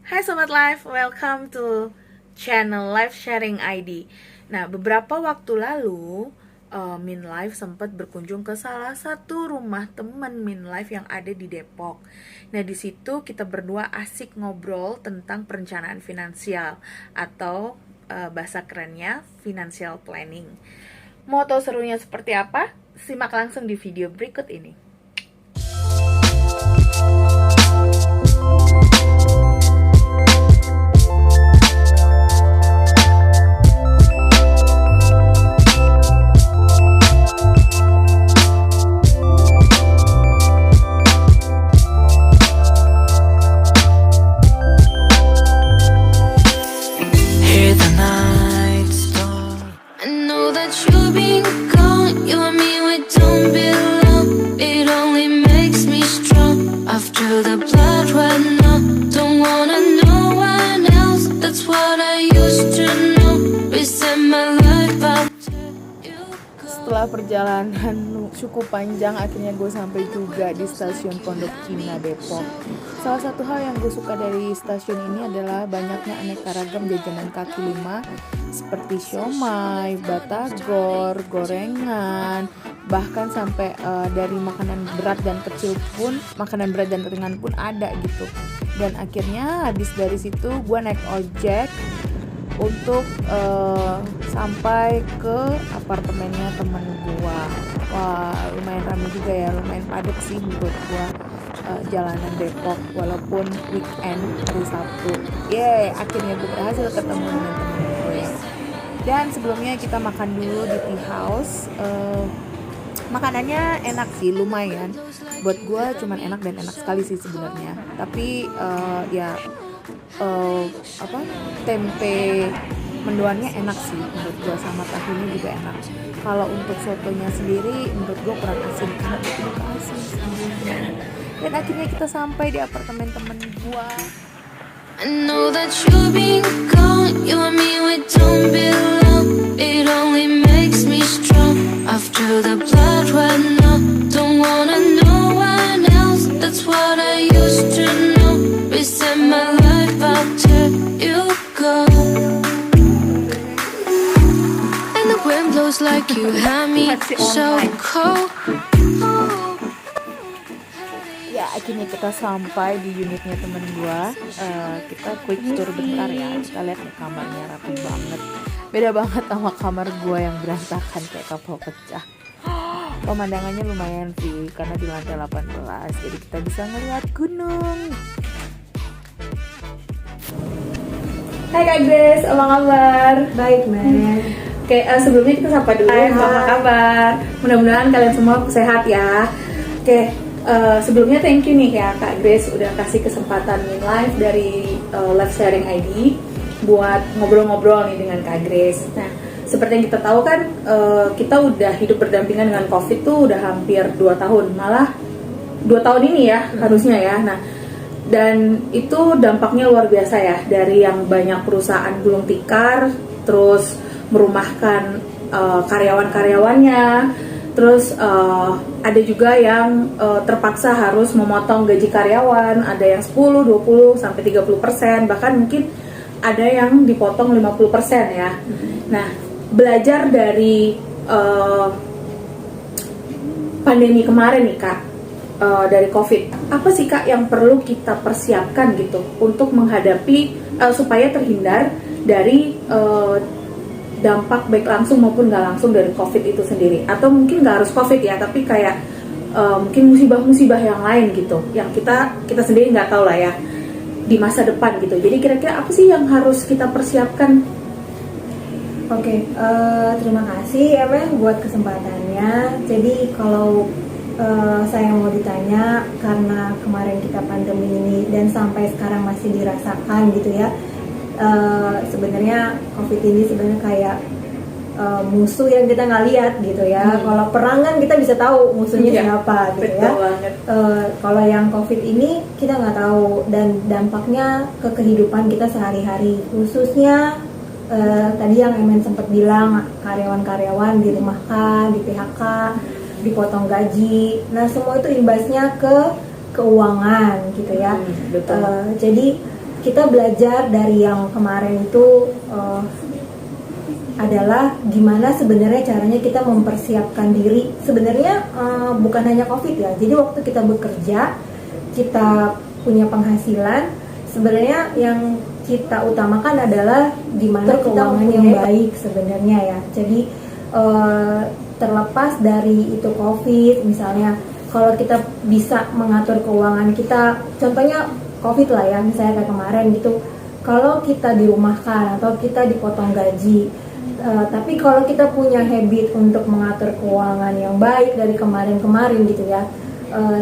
Hai Sobat Live, welcome to channel Live Sharing ID. Nah, beberapa waktu lalu Min Live sempat berkunjung ke salah satu rumah teman Min Live yang ada di Depok. Nah, di situ kita berdua asik ngobrol tentang perencanaan finansial atau bahasa kerennya financial planning. Mau tahu serunya seperti apa? Simak langsung di video berikut ini. Hear the night storm. I know that you've been gone. You and me, we don't belong. It only makes me strong. After the blood ran out, don't wanna know one else. That's what I used to know. Reset my life after you go. Setelah perjalanan cukup panjang, akhirnya gue sampai juga di stasiun Pondok Cina Depok. Salah satu hal yang gue suka dari stasiun ini adalah banyaknya aneka ragam jajanan kaki lima seperti siomay, batagor, gorengan, bahkan sampai dari makanan berat dan kecil pun, makanan berat dan ringan pun ada gitu. Dan akhirnya habis dari situ gue naik ojek untuk sampai ke apartemennya temen gua. Wah, lumayan ramai juga ya, lumayan padat sih menurut gua jalanan Depok walaupun weekend hari Sabtu. Akhirnya gue berhasil ketemu dengan temen gue. Dan sebelumnya kita makan dulu di tea house. Makanannya enak sih, lumayan. Buat gue cuman enak dan enak sekali sih sebenarnya. Tapi tempe mendoannya enak sih menurut gue, sama tahunya juga enak. Kalau untuk sotonya sendiri menurut gue kurang asin karena itu bukan asin sebenarnya. Dan akhirnya kita sampai di apartemen temen gue. I know that you've been gone. You and me, we don't belong. It only makes me strong. After the blood ran out, don't wanna know one else. That's what I used to know. Reset my life after you go. And the wind blows like you had me so cold. Ya, akhirnya kita sampai di unitnya temen gua. Kita quick tour bentar ya. Kita lihat nih, kamarnya rapi banget. Beda banget sama kamar gua yang berantakan kayak kapal pecah. Pemandangannya lumayan sih karena di lantai 18, jadi kita bisa ngeliat gunung. Hai Kak Grace, apa kabar? Baik, Men. Oke, sebelumnya kita sapa dulu. Hai. Apa kabar? Mudah-mudahan kalian semua sehat ya. Oke, sebelumnya thank you nih ya Kak Grace udah kasih kesempatan Min Live dari Live Sharing ID buat ngobrol-ngobrol nih dengan Kak Grace. Nah, seperti yang kita tahu kan, kita udah hidup berdampingan dengan COVID tuh udah hampir 2 tahun, malah 2 tahun ini ya harusnya ya. Nah, dan itu dampaknya luar biasa ya, dari yang banyak perusahaan gulung tikar, terus merumahkan karyawan-karyawannya, terus ada juga yang terpaksa harus memotong gaji karyawan, ada yang 10, 20, sampai 30%, bahkan mungkin ada yang dipotong 50% ya. Nah, belajar dari pandemi kemarin nih Kak, dari COVID, apa sih Kak yang perlu kita persiapkan gitu untuk menghadapi supaya terhindar dari dampak baik langsung maupun nggak langsung dari COVID itu sendiri, atau mungkin nggak harus COVID ya, tapi kayak mungkin musibah-musibah yang lain gitu, yang kita sendiri nggak tahu lah ya di masa depan gitu. Jadi kira-kira apa sih yang harus kita persiapkan? Oke, terima kasih ya Men buat kesempatannya. Jadi kalau saya mau ditanya, karena kemarin kita pandemi ini dan sampai sekarang masih dirasakan gitu ya, sebenarnya COVID ini sebenarnya kayak musuh yang kita nggak lihat gitu ya. Kalau perang kan kita bisa tahu musuhnya siapa gitu ya. Kalau yang COVID ini kita nggak tahu, dan dampaknya ke kehidupan kita sehari-hari, khususnya tadi yang Emen sempat bilang, karyawan-karyawan dirumahkan, di PHK, dipotong gaji. Nah, semua itu imbasnya ke keuangan gitu ya. Betul. Jadi kita belajar dari yang kemarin itu adalah gimana sebenarnya caranya kita mempersiapkan diri. Sebenarnya bukan hanya COVID ya. Jadi waktu kita bekerja, kita punya penghasilan, sebenarnya yang kita utamakan adalah gimana keuangan yang baik sebenarnya ya. Jadi terlepas dari itu COVID, misalnya kalau kita bisa mengatur keuangan kita, contohnya COVID lah ya, misalnya kayak kemarin gitu, kalau kita dirumahkan atau kita dipotong gaji, tapi kalau kita punya habit untuk mengatur keuangan yang baik dari kemarin-kemarin gitu ya,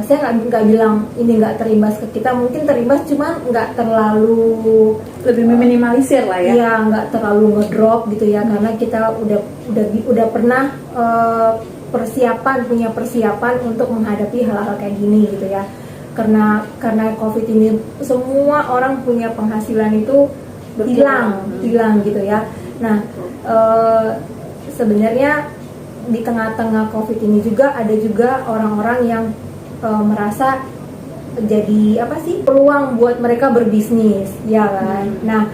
saya nggak bilang ini nggak terimbas ke kita, mungkin terimbas cuma nggak terlalu Lebih meminimalisir lah ya. ya, nggak terlalu ngedrop gitu ya, karena kita udah pernah punya persiapan untuk menghadapi hal-hal kayak gini gitu ya. Karena COVID ini semua orang punya penghasilan itu hilang gitu ya. Nah, sebenarnya di tengah-tengah COVID ini juga ada juga orang-orang yang merasa jadi peluang buat mereka berbisnis, ya kan. Nah,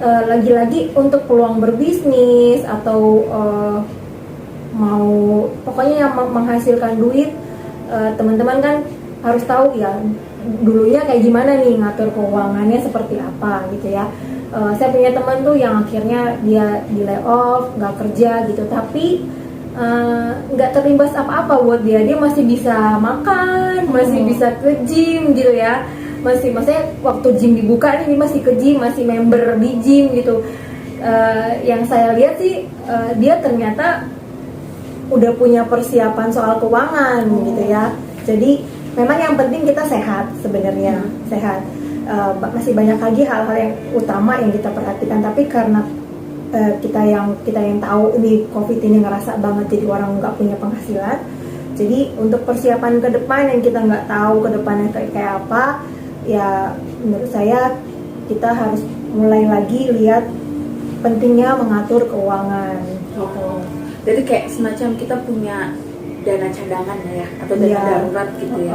lagi-lagi untuk peluang berbisnis atau mau pokoknya yang menghasilkan duit, teman-teman kan harus tahu ya dulunya kayak gimana nih ngatur keuangannya seperti apa gitu ya. Saya punya teman tuh yang akhirnya dia di layoff, nggak kerja gitu, tapi nggak terimbas apa-apa buat dia masih bisa makan, masih bisa ke gym gitu ya, maksudnya waktu gym dibuka nih dia masih ke gym, masih member di gym gitu. Yang saya lihat sih dia ternyata udah punya persiapan soal keuangan gitu ya. Jadi memang yang penting kita sehat sebenarnya, sehat. Masih banyak lagi hal-hal yang utama yang kita perhatikan, tapi karena kita yang tahu ini COVID ini ngerasa banget jadi orang nggak punya penghasilan. Jadi untuk persiapan ke depan yang kita nggak tahu ke depannya kayak apa, ya menurut saya kita harus mulai lagi lihat pentingnya mengatur keuangan gitu. Jadi kayak semacam kita punya dana cadangan ya, atau dana darurat gitu ya.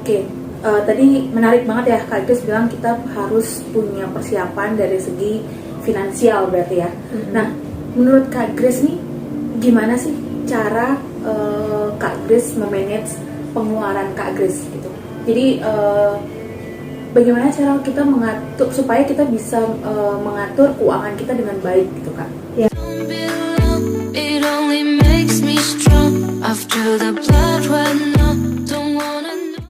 Oke. Tadi menarik banget ya Kak Grace bilang kita harus punya persiapan dari segi finansial berarti ya. Nah, menurut Kak Grace nih gimana sih cara Kak Grace memanage pengeluaran Kak Grace gitu? Jadi bagaimana cara kita mengatur supaya kita bisa mengatur keuangan kita dengan baik gitu Kak? Don't build up, it only makes me strong. After the